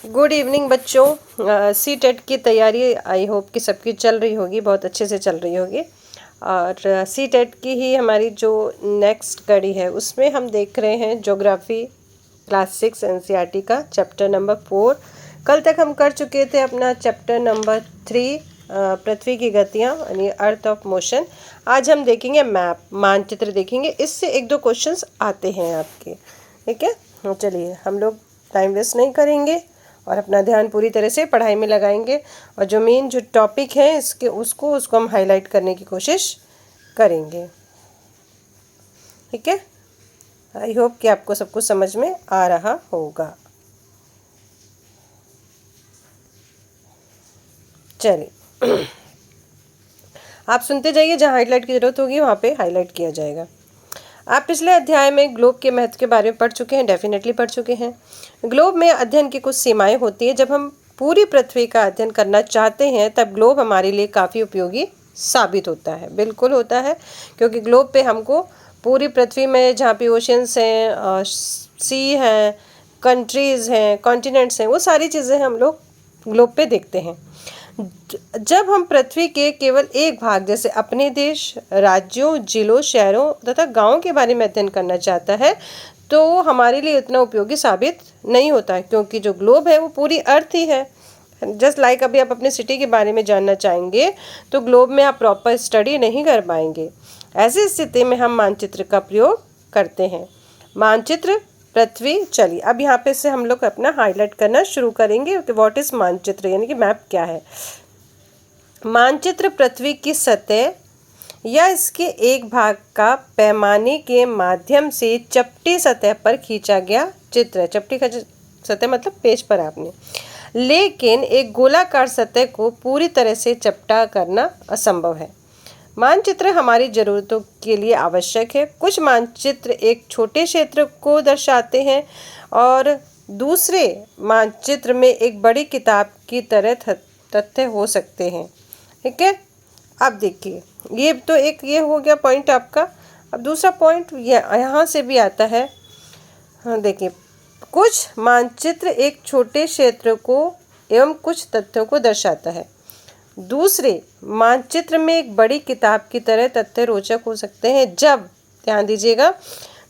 Good evening बच्चों। C TET की तैयारी आई होप कि सबकी चल रही होगी, बहुत अच्छे से चल रही होगी। और सी टेट की ही हमारी जो नेक्स्ट कड़ी है उसमें हम देख रहे हैं ज्योग्राफी क्लास 6 एनसीईआरटी का चैप्टर नंबर 4। कल तक हम कर चुके थे अपना चैप्टर नंबर 3 पृथ्वी की गतियाँ यानी अर्थ ऑफ मोशन। आज हम देखेंगे मैप, मानचित्र देखेंगे। इससे एक दो क्वेश्चंस आते हैं आपके, ठीक है। चलिए हम लोग टाइम वेस्ट नहीं करेंगे और अपना ध्यान पूरी तरह से पढ़ाई में लगाएंगे और जो मेन जो टॉपिक है उसको हम हाईलाइट करने की कोशिश करेंगे, ठीक है। आई होप कि आपको सब कुछ समझ में आ रहा होगा। चलिए आप सुनते जाइए, जहाँ हाईलाइट की ज़रूरत होगी वहाँ पे हाईलाइट किया जाएगा। आप पिछले अध्याय में ग्लोब के महत्व के बारे में पढ़ चुके हैं, डेफिनेटली पढ़ चुके हैं। ग्लोब में अध्ययन की कुछ सीमाएं होती हैं। जब हम पूरी पृथ्वी का अध्ययन करना चाहते हैं तब ग्लोब हमारे लिए काफ़ी उपयोगी साबित होता है। बिल्कुल होता है, क्योंकि ग्लोब पे हमको पूरी पृथ्वी में जहाँ पे ओशंस हैं, सी हैं, कंट्रीज़ हैं, कॉन्टिनेंट्स हैं, वो सारी चीज़ें हम लोग ग्लोब पे देखते हैं। जब हम पृथ्वी के केवल एक भाग जैसे अपने देश, राज्यों, जिलों, शहरों तथा गांवों के बारे में अध्ययन करना चाहता है तो हमारे लिए उतना उपयोगी साबित नहीं होता है, क्योंकि जो ग्लोब है वो पूरी अर्थ ही है। जस्ट लाइक अभी आप अपने सिटी के बारे में जानना चाहेंगे तो ग्लोब में आप प्रॉपर स्टडी नहीं कर पाएंगे। ऐसी स्थिति में हम मानचित्र का प्रयोग करते हैं। मानचित्र पृथ्वी। चलिए अब यहाँ पे से हम लोग अपना हाईलाइट करना शुरू करेंगे कि व्हाट इज मानचित्र यानी कि मैप क्या है। मानचित्र पृथ्वी की सतह या इसके एक भाग का पैमाने के माध्यम से चपटी सतह पर खींचा गया चित्र है। चपटी का सतह मतलब पेज पर आपने, लेकिन एक गोलाकार सतह को पूरी तरह से चपटा करना असंभव है। मानचित्र हमारी ज़रूरतों के लिए आवश्यक है। कुछ मानचित्र एक छोटे क्षेत्र को दर्शाते हैं और दूसरे मानचित्र में एक बड़ी किताब की तरह तथ्य हो सकते हैं, ठीक है। अब देखिए ये तो एक ये हो गया पॉइंट आपका। अब दूसरा पॉइंट यहाँ से भी आता है। हाँ देखिए, कुछ मानचित्र एक छोटे क्षेत्र को एवं कुछ तथ्यों को दर्शाता है। दूसरे मानचित्र में एक बड़ी किताब की तरह तथ्य रोचक हो सकते हैं जब, ध्यान दीजिएगा,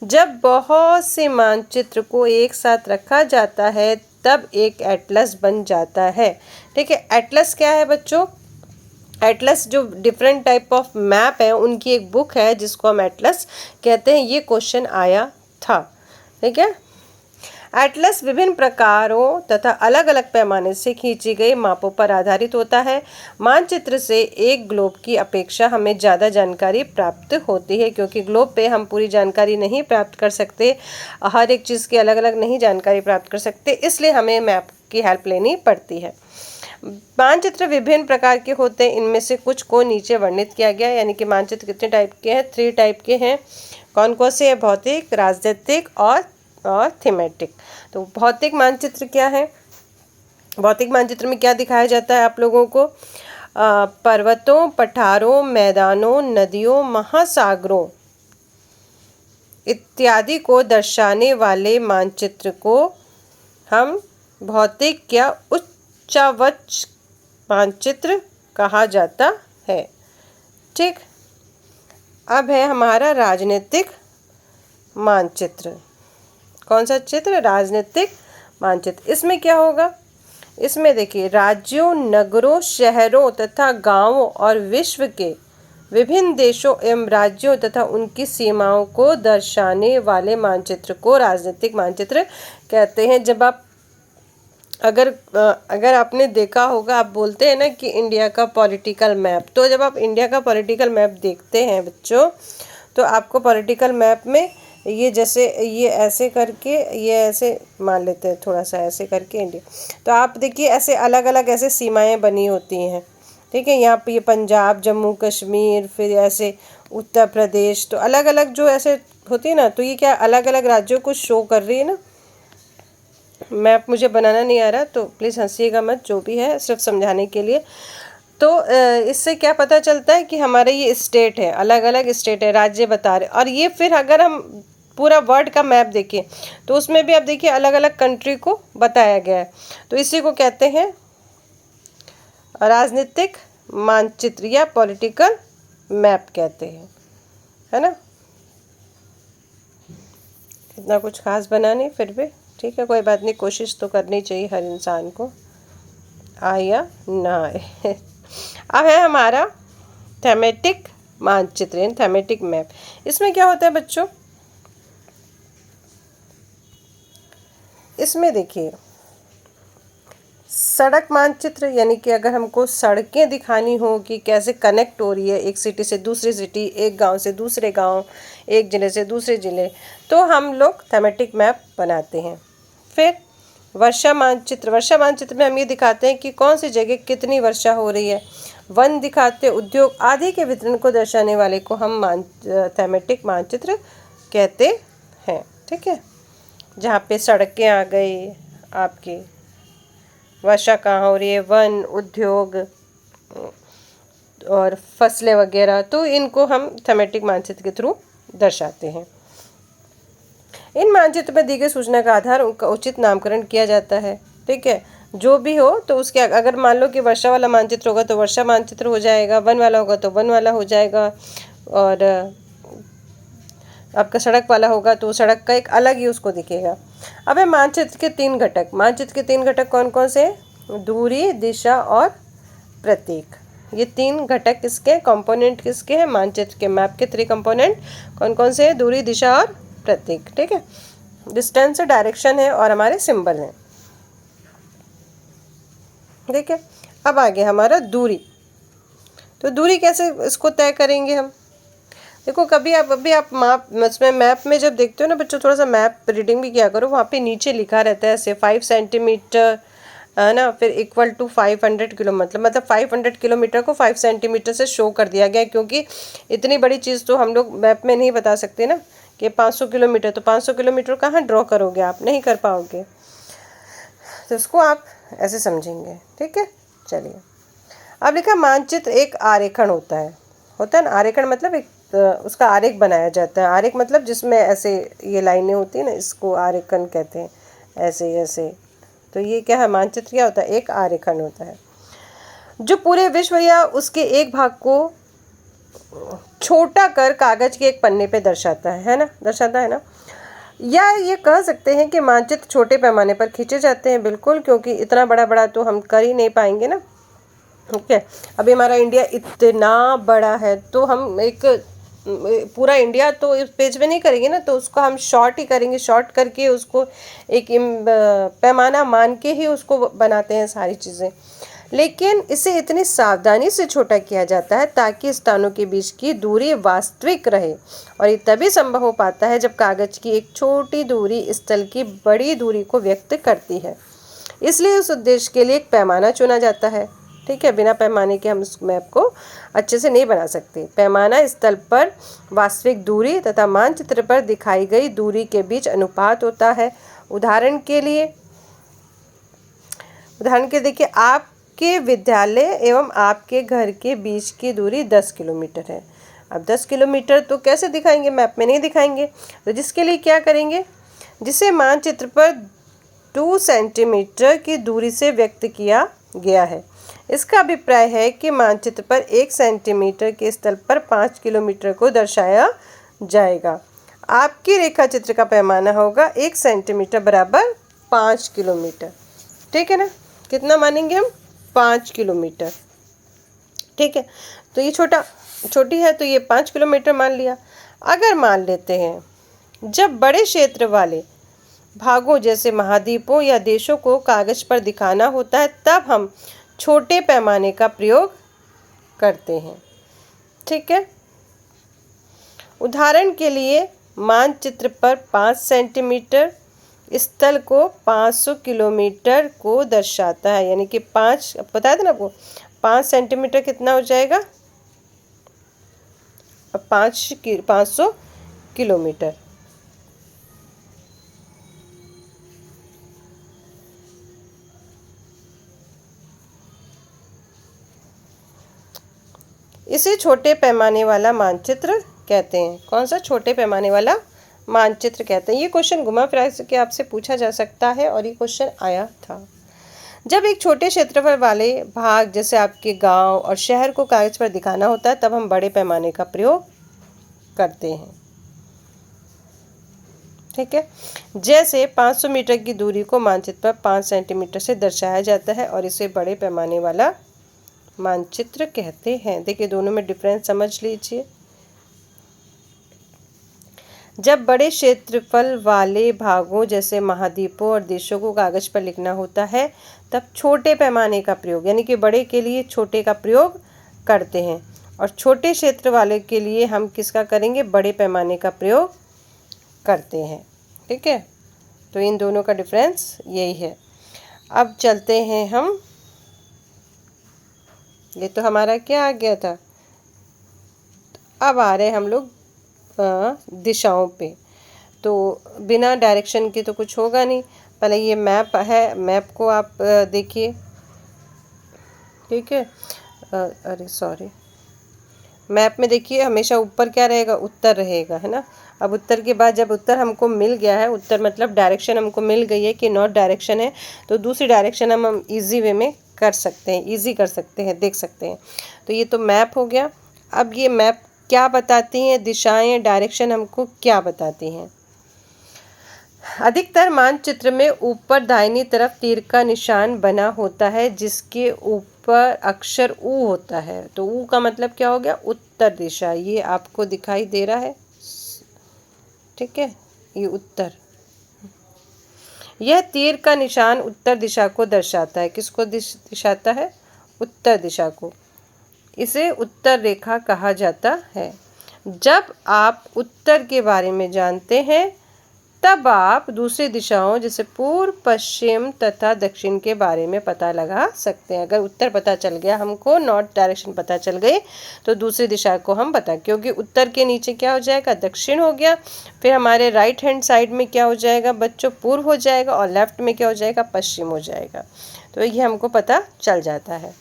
जब बहुत से मानचित्र को एक साथ रखा जाता है तब एक एटलस बन जाता है, ठीक है। एटलस क्या है बच्चों? एटलस जो डिफरेंट टाइप ऑफ मैप है उनकी एक बुक है जिसको हम एटलस कहते हैं। ये क्वेश्चन आया था, ठीक है। एटलस विभिन्न प्रकारों तथा अलग अलग पैमाने से खींची गई मापों पर आधारित होता है। मानचित्र से एक ग्लोब की अपेक्षा हमें ज़्यादा जानकारी प्राप्त होती है, क्योंकि ग्लोब पे हम पूरी जानकारी नहीं प्राप्त कर सकते, हर एक चीज़ की अलग अलग नहीं जानकारी प्राप्त कर सकते, इसलिए हमें मैप की हेल्प लेनी पड़ती है। मानचित्र विभिन्न प्रकार के होते हैं, इनमें से कुछ को नीचे वर्णित किया गया, यानी कि मानचित्र कितने टाइप के हैं? 3 टाइप के हैं। कौन कौन से हैं? भौतिक, राजनीतिक और थीमेटिक। तो भौतिक मानचित्र क्या है? भौतिक मानचित्र में क्या दिखाया जाता है आप लोगों को? पर्वतों, पठारों, मैदानों, नदियों, महासागरों इत्यादि को दर्शाने वाले मानचित्र को हम भौतिक या उच्चावच मानचित्र कहा जाता है, ठीक। अब है हमारा राजनीतिक मानचित्र। कौन सा चित्र? राजनीतिक मानचित्र। इसमें क्या होगा? इसमें देखिए, राज्यों, नगरों, शहरों तथा गांवों और विश्व के विभिन्न देशों एवं राज्यों तथा उनकी सीमाओं को दर्शाने वाले मानचित्र को राजनीतिक मानचित्र कहते हैं। जब आप अगर आपने देखा होगा, आप बोलते हैं ना कि इंडिया का पॉलिटिकल मैप, तो जब आप इंडिया का पॉलिटिकल मैप देखते हैं बच्चों तो आपको पॉलिटिकल मैप में ये जैसे ये ऐसे करके, ये ऐसे मान लेते हैं, थोड़ा सा ऐसे करके इंडिया, तो आप देखिए ऐसे अलग अलग ऐसे सीमाएं बनी होती हैं, ठीक है। यहाँ पे ये पंजाब, जम्मू कश्मीर, फिर ऐसे उत्तर प्रदेश, तो अलग अलग जो ऐसे होती है ना, तो ये क्या अलग अलग राज्यों को शो कर रही है ना। मैप मुझे बनाना नहीं आ रहा तो प्लीज़ हंसिएगा मत, जो भी है सिर्फ समझाने के लिए। तो इससे क्या पता चलता है कि हमारे ये स्टेट है, अलग अलग स्टेट है, राज्य बता रहे। और ये फिर अगर हम पूरा वर्ल्ड का मैप देखिए तो उसमें भी आप देखिए अलग अलग कंट्री को बताया गया है। तो इसी को कहते हैं राजनीतिक मानचित्र या पॉलिटिकल मैप कहते हैं, है ना। इतना कुछ खास बना नहीं, फिर भी ठीक है, कोई बात नहीं, कोशिश तो करनी चाहिए हर इंसान को, आए या ना आए। अब है हमारा थीमेटिक मानचित्र यानी थीमेटिक मैप। इसमें क्या होता है बच्चों, इसमें देखिए सड़क मानचित्र यानी कि अगर हमको सड़कें दिखानी हो कि कैसे कनेक्ट हो रही है एक सिटी से दूसरी सिटी, एक गांव से दूसरे गांव, एक ज़िले से दूसरे ज़िले, तो हम लोग थीमेटिक मैप बनाते हैं। फिर वर्षा मानचित्र, वर्षा मानचित्र में हम ये दिखाते हैं कि कौन सी जगह कितनी वर्षा हो रही है। वन दिखाते, उद्योग आदि के वितरण को दर्शाने वाले को हम थीमेटिक मानचित्र कहते हैं। ठीक है, जहाँ पे सड़कें आ गई, आपकी वर्षा कहाँ हो रही है, वन, उद्योग और फसलें वगैरह, तो इनको हम थीमेटिक मानचित्र के थ्रू दर्शाते हैं। इन मानचित्र में दी गई सूचना का आधार उनका उचित नामकरण किया जाता है। ठीक है, जो भी हो तो उसके अगर मान लो कि वर्षा वाला मानचित्र होगा तो वर्षा मानचित्र हो जाएगा, वन वाला होगा तो वन वाला हो जाएगा, और आपका सड़क वाला होगा तो सड़क का एक अलग ही उसको दिखेगा। अब है मानचित्र के 3 घटक। मानचित्र के 3 घटक कौन कौन से? दूरी, दिशा और प्रतीक। ये 3 घटक किसके, कंपोनेंट किसके हैं? मानचित्र के मैप के 3 कंपोनेंट कौन कौन से हैं? दूरी, दिशा और प्रतीक। ठीक है, डिस्टेंस डायरेक्शन है और हमारे सिंबल हैं। ठीक है, अब आगे हमारा दूरी। तो दूरी कैसे इसको तय करेंगे हम? देखो कभी आप मैप में जब देखते हो ना बच्चों, थोड़ा सा मैप रीडिंग भी किया करो, वहाँ पे नीचे लिखा रहता है ऐसे 5 सेंटीमीटर, है ना, फिर इक्वल टू 500 किलो, मतलब 500 किलोमीटर को 5 सेंटीमीटर से शो कर दिया गया, क्योंकि इतनी बड़ी चीज़ तो हम लोग मैप में नहीं बता सकते ना कि 500 किलोमीटर, तो 500 किलोमीटर कहाँ ड्रॉ करोगे आप, नहीं कर पाओगे, तो इसको आप ऐसे समझेंगे। ठीक है, चलिए अब लिखा मानचित्र एक आरेखन होता है ना। आरेखन मतलब एक उसका आरेख बनाया जाता है। आरेख मतलब जिसमें ऐसे ये लाइनें होती हैं ना, इसको आरेखन कहते हैं, ऐसे ऐसे। तो ये क्या है, मानचित्र क्या होता है? एक आरेखन होता है जो पूरे विश्व या उसके एक भाग को छोटा कर कागज के एक पन्ने पे दर्शाता है ना, दर्शाता है ना। या ये कह सकते हैं कि मानचित्र छोटे पैमाने पर खींचे जाते हैं, बिल्कुल, क्योंकि इतना बड़ा बड़ा तो हम कर ही नहीं पाएंगे ना। ठीक है, अभी हमारा इंडिया इतना बड़ा है तो हम एक पूरा इंडिया तो इस पेज में नहीं करेंगे ना, तो उसको हम शॉर्ट ही करेंगे, शॉर्ट करके उसको एक पैमाना मान के ही उसको बनाते हैं सारी चीज़ें। लेकिन इसे इतनी सावधानी से छोटा किया जाता है ताकि स्थानों के बीच की दूरी वास्तविक रहे, और ये तभी संभव हो पाता है जब कागज की एक छोटी दूरी स्थल की बड़ी दूरी को व्यक्त करती है। इसलिए उस उद्देश्य के लिए एक पैमाना चुना जाता है। ठीक है, बिना पैमाने के हम इस मैप को अच्छे से नहीं बना सकते। पैमाना स्थल पर वास्तविक दूरी तथा मानचित्र पर दिखाई गई दूरी के बीच अनुपात होता है। उदाहरण के देखिए, आपके विद्यालय एवं आपके घर के बीच की दूरी 10 किलोमीटर है। अब 10 किलोमीटर तो कैसे दिखाएंगे, मैप में नहीं दिखाएंगे, तो जिसके लिए क्या करेंगे, जिसे मानचित्र पर 2 सेंटीमीटर की दूरी से व्यक्त किया गया है। इसका अभिप्राय है कि मानचित्र पर 1 सेंटीमीटर के स्थल पर 5 किलोमीटर को दर्शाया जाएगा। आपकी रेखा चित्र का पैमाना होगा 1 सेंटीमीटर बराबर 5 किलोमीटर। ठीक है ना, कितना मानेंगे हम? 5 किलोमीटर। ठीक है, तो ये छोटी है तो ये 5 किलोमीटर मान लिया। अगर मान लेते हैं जब बड़े क्षेत्र वाले भागों जैसे महाद्वीपों या देशों को कागज पर दिखाना होता है, तब हम छोटे पैमाने का प्रयोग करते हैं। ठीक है, उदाहरण के लिए मानचित्र पर 5 सेंटीमीटर स्थल को 500 किलोमीटर को दर्शाता है, यानी कि 5, बताया था ना आपको, 5 सेंटीमीटर कितना हो जाएगा? 500 किलोमीटर। इसे छोटे पैमाने वाला मानचित्र कहते हैं। कौन सा? छोटे पैमाने वाला मानचित्र कहते हैं। ये क्वेश्चन घुमा फिरा के आपसे पूछा जा सकता है और ये क्वेश्चन आया था। जब एक छोटे क्षेत्रफल वाले भाग जैसे आपके गांव और शहर को कागज पर दिखाना होता है तब हम बड़े पैमाने का प्रयोग करते हैं। ठीक है, जैसे 500 मीटर की दूरी को मानचित्र पर 5 सेंटीमीटर से दर्शाया जाता है और इसे बड़े पैमाने वाला मानचित्र कहते हैं। देखिए दोनों में डिफरेंस समझ लीजिए। जब बड़े क्षेत्रफल वाले भागों जैसे महाद्वीपों और देशों को कागज पर लिखना होता है तब छोटे पैमाने का प्रयोग, यानी कि बड़े के लिए छोटे का प्रयोग करते हैं और छोटे क्षेत्र वाले के लिए हम किसका करेंगे, बड़े पैमाने का प्रयोग करते हैं। ठीक है, तो इन दोनों का डिफरेंस यही है। अब चलते हैं हम, ये तो हमारा क्या आ गया था, अब आ रहे हम लोग दिशाओं पे। तो बिना डायरेक्शन के तो कुछ होगा नहीं। पहले ये मैप है, मैप को आप देखिए। ठीक है, अरे सॉरी, मैप में देखिए हमेशा ऊपर क्या रहेगा, उत्तर रहेगा, है ना। अब उत्तर के बाद जब उत्तर हमको मिल गया है, उत्तर मतलब डायरेक्शन हमको मिल गई है कि नॉर्थ डायरेक्शन है, तो दूसरी डायरेक्शन हम इजी वे में कर सकते हैं, इजी कर सकते हैं, देख सकते हैं। तो ये तो मैप हो गया। अब ये मैप क्या बताती हैं, दिशाएं, डायरेक्शन हमको क्या बताती हैं। अधिकतर मानचित्र में ऊपर दाहिनी तरफ तीर का निशान बना होता है जिसके ऊपर अक्षर ऊ होता है। तो ऊ का मतलब क्या हो गया, उत्तर दिशा। ये आपको दिखाई दे रहा है, ठीक है, ये उत्तर। यह तीर का निशान उत्तर दिशा को दर्शाता है। किसको दिशाता है, उत्तर दिशा को। इसे उत्तर रेखा कहा जाता है। जब आप उत्तर के बारे में जानते हैं तब आप दूसरी दिशाओं जैसे पूर्व, पश्चिम तथा दक्षिण के बारे में पता लगा सकते हैं। अगर उत्तर पता चल गया हमको, नॉर्थ डायरेक्शन पता चल गई, तो दूसरी दिशा को हम बता, क्योंकि उत्तर के नीचे क्या हो जाएगा, दक्षिण हो गया। फिर हमारे राइट हैंड साइड में क्या हो जाएगा बच्चों, पूर्व हो जाएगा, और लेफ्ट में क्या हो जाएगा, पश्चिम हो जाएगा। तो ये हमको पता चल जाता है।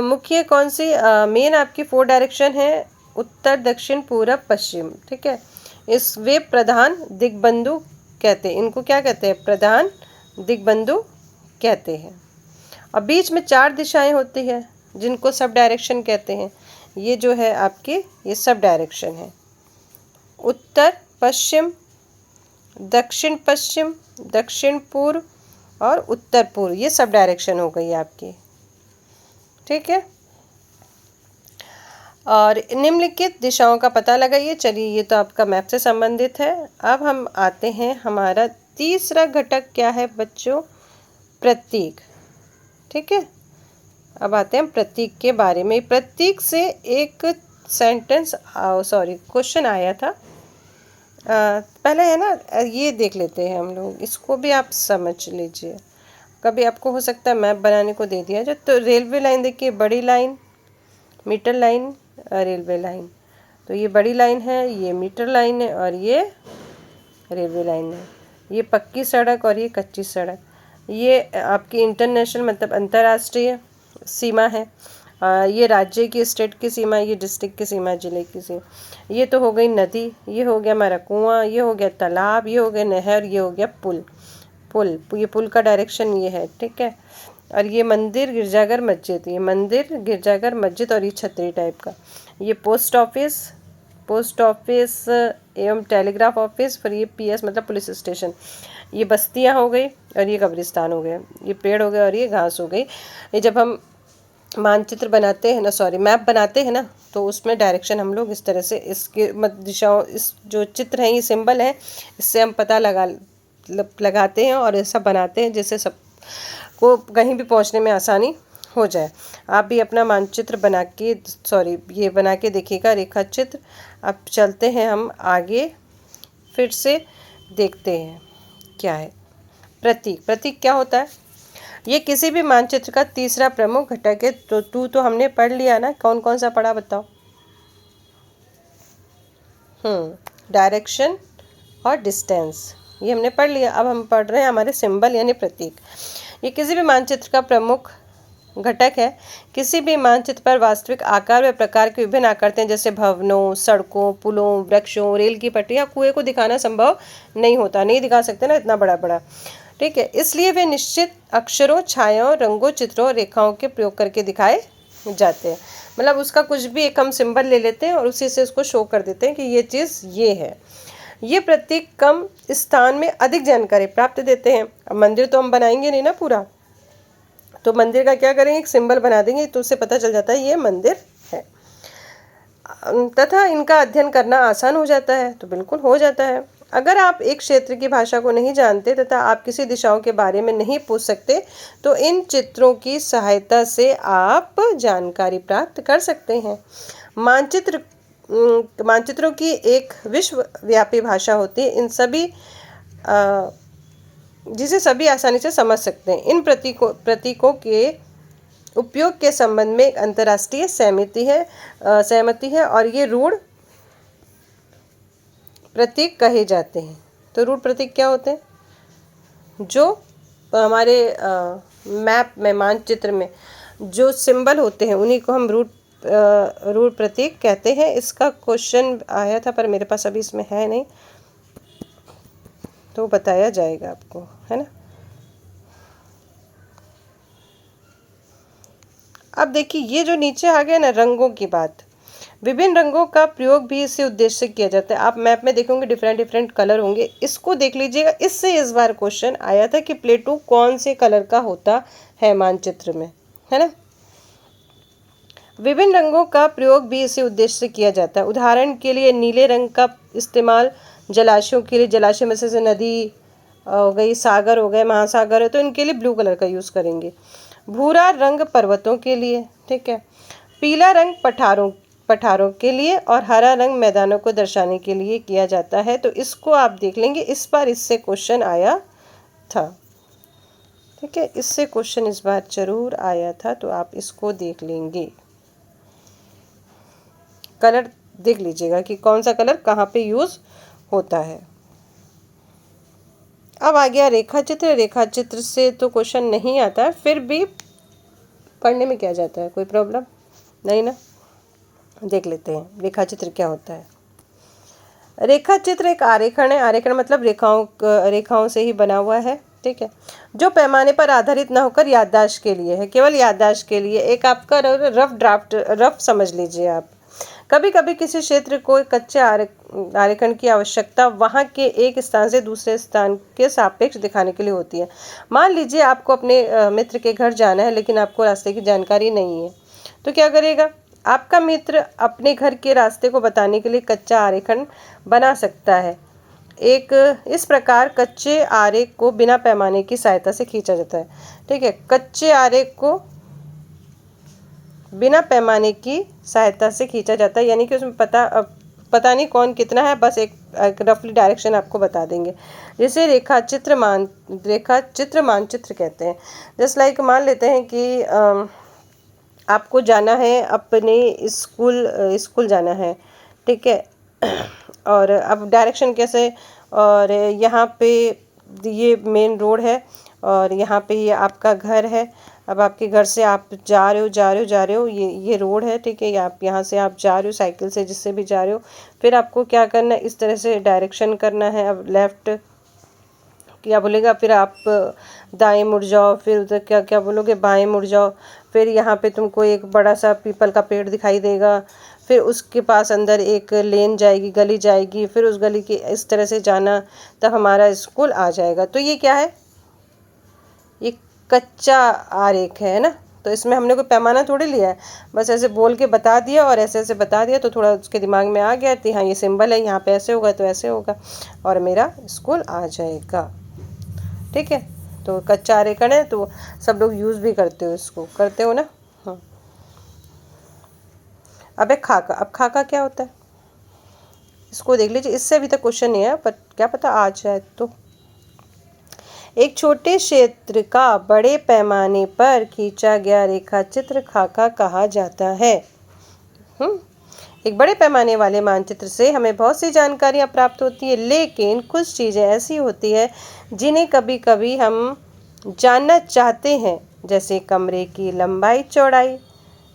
मुख्य कौन सी मेन आपकी 4 डायरेक्शन है, उत्तर, दक्षिण, पूरब, पश्चिम। ठीक है, इस वे प्रधान दिग्बंधु कहते हैं। इनको क्या कहते हैं, प्रधान दिग्बंधु कहते हैं। और बीच में 4 दिशाएं होती है जिनको सब डायरेक्शन कहते हैं। ये जो है आपके, ये सब डायरेक्शन है। उत्तर पश्चिम, दक्षिण पश्चिम, दक्षिण पूर्व और उत्तर पूर्व, ये सब डायरेक्शन हो गई आपकी। ठीक है, और निम्नलिखित दिशाओं का पता लगाइए। चलिए, ये तो आपका मैप से संबंधित है। अब हम आते हैं, हमारा तीसरा घटक क्या है बच्चों, प्रतीक। ठीक है, अब आते हैं प्रतीक के बारे में। प्रतीक से एक सेंटेंस, सॉरी क्वेश्चन आया था। पहले है ना, ये देख लेते हैं हम लोग, इसको भी आप समझ लीजिए। कभी आपको हो सकता है मैप बनाने को दे दिया जाए, तो रेलवे लाइन देखिए, बड़ी line, metre line, railway line. तो ये बड़ी लाइन है, ये मीटर लाइन है, और ये रेलवे लाइन है। ये पक्की सड़क और ये कच्ची सड़क। ये आपकी इंटरनेशनल मतलब अंतर्राष्ट्रीय सीमा है। ये राज्य की, स्टेट की सीमा, ये डिस्ट्रिक्ट की सीमा, जिले की सीमा। ये तो हो गई नदी, ये हो गया हमारा कुआं, ये हो गया तालाब, ये हो गया नहर, ये हो गया पुल। पुल, ये पुल का डायरेक्शन ये है। ठीक है, और ये मंदिर, गिरजाघर, मस्जिद, ये मंदिर, गिरजाघर, मस्जिद, और ये छतरी टाइप का। ये पोस्ट ऑफिस, पोस्ट ऑफिस एवं टेलीग्राफ ऑफिस, फिर ये पीएस मतलब पुलिस स्टेशन। ये बस्तियां हो गई और ये कब्रिस्तान हो गए, ये पेड़ हो गए और ये घास हो गई। ये जब हम मानचित्र बनाते हैं ना, सॉरी मैप बनाते हैं ना, तो उसमें डायरेक्शन हम लोग इस तरह से, इसके दिशाओं, इस जो चित्र हैं, ये सिंबल है, इससे हम पता लगाते हैं और ऐसा बनाते हैं जिससे सब को कहीं भी पहुंचने में आसानी हो जाए। आप भी अपना मानचित्र बना के, सॉरी ये बना के देखिएगा, रेखा चित्र। अब चलते हैं हम आगे, फिर से देखते हैं क्या है प्रतीक। प्रतीक क्या होता है, ये किसी भी मानचित्र का तीसरा प्रमुख घटक है। तो तो हमने पढ़ लिया ना, कौन कौन सा पढ़ा बताओ। डायरेक्शन और डिस्टेंस, ये हमने पढ़ लिया। अब हम पढ़ रहे हैं हमारे सिंबल यानी प्रतीक। ये किसी भी मानचित्र का प्रमुख घटक है। किसी भी मानचित्र पर वास्तविक आकार व प्रकार के विभिन्न आकृतियां जैसे भवनों, सड़कों, पुलों, वृक्षों, रेल की पटरियां, कुएं को दिखाना संभव नहीं होता, नहीं दिखा सकते ना इतना बड़ा बड़ा। ठीक है, इसलिए वे निश्चित अक्षरों, छायाओं, रंगों, चित्रों और रेखाओं के प्रयोग करके दिखाए जाते हैं। मतलब उसका कुछ भी एक हम सिंबल ले लेते हैं और उसी से उसको शो कर देते हैं कि ये चीज़ ये है। ये प्रतीक कम स्थान में अधिक जानकारी प्राप्त देते हैं। अब मंदिर तो हम बनाएंगे नहीं ना पूरा, तो मंदिर का क्या करेंगे, एक सिंबल बना देंगे तो उससे पता चल जाता है ये मंदिर है। तथा इनका अध्ययन करना आसान हो जाता है, तो बिल्कुल हो जाता है। अगर आप एक क्षेत्र की भाषा को नहीं जानते तथा आप किसी दिशाओं के बारे में नहीं पूछ सकते, तो इन चित्रों की सहायता से आप जानकारी प्राप्त कर सकते हैं। मानचित्रों की एक विश्वव्यापी भाषा होती है, इन सभी जिसे सभी आसानी से समझ सकते हैं। इन प्रतीकों के उपयोग के संबंध में एक अंतर्राष्ट्रीय सहमति है और ये रूढ़ प्रतीक कहे जाते हैं। तो रूढ़ प्रतीक क्या होते हैं? जो हमारे मैप में, मानचित्र में जो सिंबल होते हैं उन्हीं को हम रूढ़ प्रतीक कहते हैं। इसका क्वेश्चन आया था पर मेरे पास अभी इसमें है नहीं, तो बताया जाएगा आपको, है ना। अब देखिए ये जो नीचे आ गया ना रंगों की बात, विभिन्न रंगों का प्रयोग भी इसी उद्देश्य से किया जाता है। आप मैप में देखोगे डिफरेंट डिफरेंट कलर होंगे, इसको देख लीजिएगा। इससे इस बार क्वेश्चन आया था कि प्लेटो कौन से कलर का होता है मानचित्र में, है ना। विभिन्न रंगों का प्रयोग भी इसी उद्देश्य से किया जाता है। उदाहरण के लिए नीले रंग का इस्तेमाल जलाशयों के लिए, जलाशय में से नदी हो गई, सागर हो गए, महासागर है तो इनके लिए ब्लू कलर का यूज़ करेंगे। भूरा रंग पर्वतों के लिए, ठीक है। पीला रंग पठारों के लिए और हरा रंग मैदानों को दर्शाने के लिए किया जाता है। तो इसको आप देख लेंगे, इस बार इससे क्वेश्चन आया था, ठीक है। इससे क्वेश्चन इस बार जरूर आया था, तो आप इसको देख लेंगे। कलर देख लीजिएगा कि कौन सा कलर कहाँ पे यूज़ होता है। अब आ गया रेखाचित्र। रेखाचित्र से तो क्वेश्चन नहीं आता, फिर भी पढ़ने में क्या जाता है, कोई प्रॉब्लम नहीं ना। देख लेते हैं रेखाचित्र क्या होता है। रेखाचित्र एक आरेखन है। आरेखन मतलब रेखाओं से ही बना हुआ है, ठीक है, जो पैमाने पर आधारित न होकर याददाश्त के लिए है, केवल याददाश्त के लिए। एक आपका रफ समझ लीजिए आप। कभी कभी किसी क्षेत्र को कच्चे आरेखन की आवश्यकता वहाँ के एक स्थान से दूसरे स्थान के सापेक्ष दिखाने के लिए होती है। मान लीजिए आपको अपने मित्र के घर जाना है लेकिन आपको रास्ते की जानकारी नहीं है, तो क्या करेगा? आपका मित्र अपने घर के रास्ते को बताने के लिए कच्चा आरेखन बना सकता है। इस प्रकार कच्चे आरेख को बिना पैमाने की सहायता से खींचा जाता है, ठीक है। कच्चे आरेख को बिना पैमाने की सहायता से खींचा जाता है, यानी कि उसमें पता नहीं कौन कितना है, बस एक रफली डायरेक्शन आपको बता देंगे, जिसे रेखाचित्र मानचित्र कहते हैं। जस्ट लाइक मान लेते हैं कि आपको जाना है अपने स्कूल जाना है, ठीक है, और अब डायरेक्शन कैसे, और यहाँ पे ये मेन रोड है और यहाँ पे ये आपका घर है। अब आपके घर से आप जा रहे हो, ये रोड है, ठीक है, आप यहाँ से आप जा रहे हो साइकिल से, जिससे भी जा रहे हो। फिर आपको क्या करना है, इस तरह से डायरेक्शन करना है। अब लेफ़्ट क्या बोलेगा, फिर आप दाएं मुड़ जाओ, फिर उधर क्या बोलोगे, बाएं मुड़ जाओ। फिर यहाँ पे तुमको एक बड़ा सा पीपल का पेड़ दिखाई देगा, फिर उसके पास अंदर एक लेन जाएगी, गली जाएगी, फिर उस गली के इस तरह से जाना, तब हमारा स्कूल आ जाएगा। तो ये क्या है, ये कच्चा आरेख है ना। तो इसमें हमने कोई पैमाना थोड़ी लिया है, बस ऐसे बोल के बता दिया और ऐसे ऐसे बता दिया, तो थोड़ा उसके दिमाग में आ गया कि हाँ ये सिंबल है, यहाँ पे ऐसे होगा तो ऐसे होगा और मेरा स्कूल आ जाएगा, ठीक है। तो कच्चा आरेखन है, तो सब लोग यूज़ भी करते हो, इसको करते हो ना। हाँ, अब एक खाका। अब खाका क्या होता है, इसको देख लीजिए। इससे अभी तक क्वेश्चन नहीं है, पर क्या पता आ जाए। तो एक छोटे क्षेत्र का बड़े पैमाने पर खींचा गया रेखाचित्र खाका कहा जाता है। एक बड़े पैमाने वाले मानचित्र से हमें बहुत सी जानकारियाँ प्राप्त होती है, लेकिन कुछ चीज़ें ऐसी होती है जिन्हें कभी कभी हम जानना चाहते हैं जैसे कमरे की लंबाई चौड़ाई,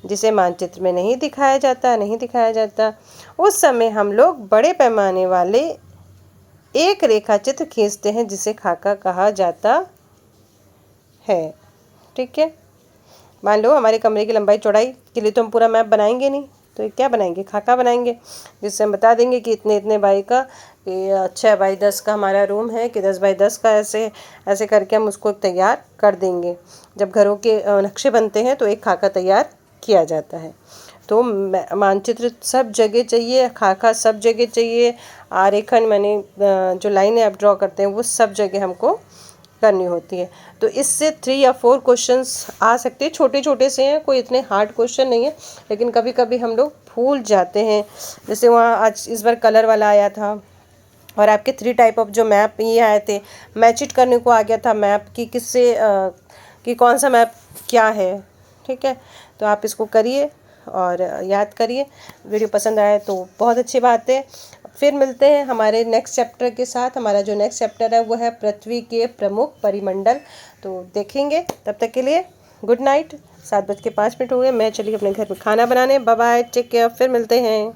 जिसे मानचित्र में नहीं दिखाया जाता। उस समय हम लोग बड़े पैमाने वाले एक रेखा चित्र खींचते हैं जिसे खाका कहा जाता है। ठीक है, मान लो हमारे कमरे की लंबाई चौड़ाई के लिए तो हम पूरा मैप बनाएंगे नहीं, तो ये क्या बनाएंगे, खाका बनाएंगे, जिससे हम बता देंगे कि इतने इतने बाई का, कि 6x10 का हमारा रूम है, कि 10x10 का, ऐसे ऐसे करके हम उसको तैयार कर देंगे। जब घरों के नक्शे बनते हैं तो एक खाका तैयार किया जाता है। तो मानचित्र सब जगह चाहिए, खाका सब जगह चाहिए, आरेखन मैंने जो लाइनें आप ड्रॉ करते हैं वो सब जगह हमको करनी होती है। तो इससे 3 या 4 क्वेश्चंस आ सकते हैं, छोटे छोटे से हैं, कोई इतने हार्ड क्वेश्चन नहीं है, लेकिन कभी कभी हम लोग भूल जाते हैं। जैसे वहाँ आज इस बार कलर वाला आया था और आपके 3 टाइप ऑफ जो मैप ये आए थे, मैच इट करने को आ गया था मैप की किससे कि कौन सा मैप क्या है। ठीक है, तो आप इसको करिए और याद करिए। वीडियो पसंद आए तो बहुत अच्छी बात है। फिर मिलते हैं हमारे नेक्स्ट चैप्टर के साथ। हमारा जो नेक्स्ट चैप्टर है वो है पृथ्वी के प्रमुख परिमंडल, तो देखेंगे। तब तक के लिए गुड नाइट। 7:05 हो गए, मैं चली अपने घर में खाना बनाने। बाय बाय, टेक केयर, फिर मिलते हैं।